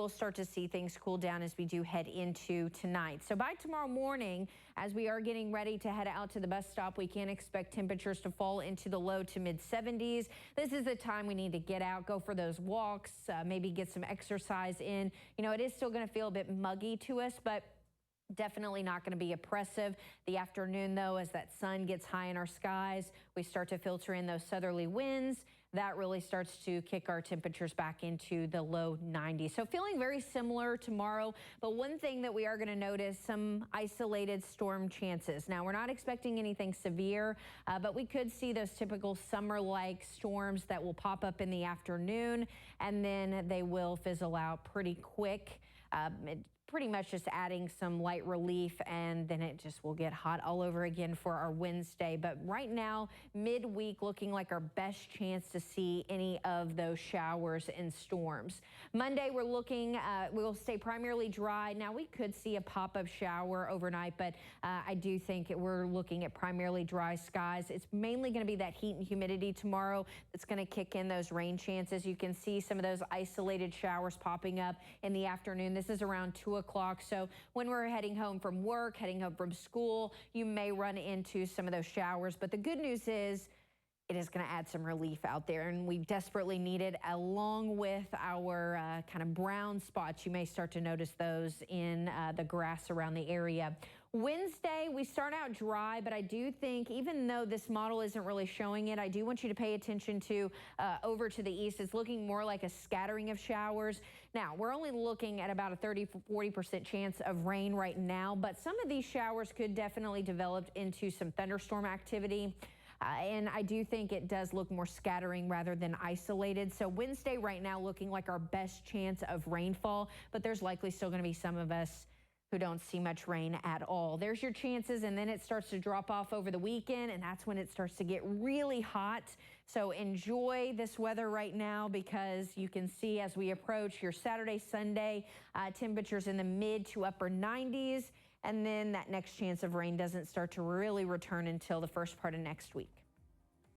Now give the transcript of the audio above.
We'll start to see things cool down as we do head into tonight. So by tomorrow morning, as we are getting ready to head out to the bus stop, we can expect temperatures to fall into the low to mid 70s. This is the time we need to get out, go for those walks, maybe get some exercise in. You know, it is still going to feel a bit muggy to us, but definitely not going to be oppressive. The afternoon, though, as that sun gets high in our skies, we start to filter in those southerly winds. That really starts to kick our temperatures back into the low 90s. So feeling very similar tomorrow. But one thing that we are going to notice, some isolated storm chances. Now, we're not expecting anything severe, but we could see those typical summer-like storms that will pop up in the afternoon, and then they will fizzle out pretty quick. Pretty much just adding some light relief, and then it just will get hot all over again for our Wednesday. But right now, midweek looking like our best chance to see any of those showers and storms. Monday, we're looking, we'll stay primarily dry. Now, we could see a pop-up shower overnight, but I do think we're looking at primarily dry skies. It's mainly going to be that heat and humidity tomorrow that's going to kick in those rain chances. You can see some of those isolated showers popping up in the afternoon. This is around 2 o'clock. So when we're heading home from work, heading home from school, you may run into some of those showers. But the good news is it is going to add some relief out there, and we desperately need it, along with our kind of brown spots. You may start to notice those in the grass around the area. Wednesday, we start out dry, but I do think, even though this model isn't really showing it, I do want you to pay attention to over to the east. It's looking more like a scattering of showers. Now, we're only looking at about a 30–40% chance of rain right now, but some of these showers could definitely develop into some thunderstorm activity. And I do think it does look more scattering rather than isolated. So Wednesday right now looking like our best chance of rainfall, but there's likely still going to be some of us who don't see much rain at all. There's your chances, and then it starts to drop off over the weekend, and that's when it starts to get really hot. So enjoy this weather right now, because you can see as we approach your Saturday, Sunday, temperatures in the mid to upper 90s. And then that next chance of rain doesn't start to really return until the first part of next week.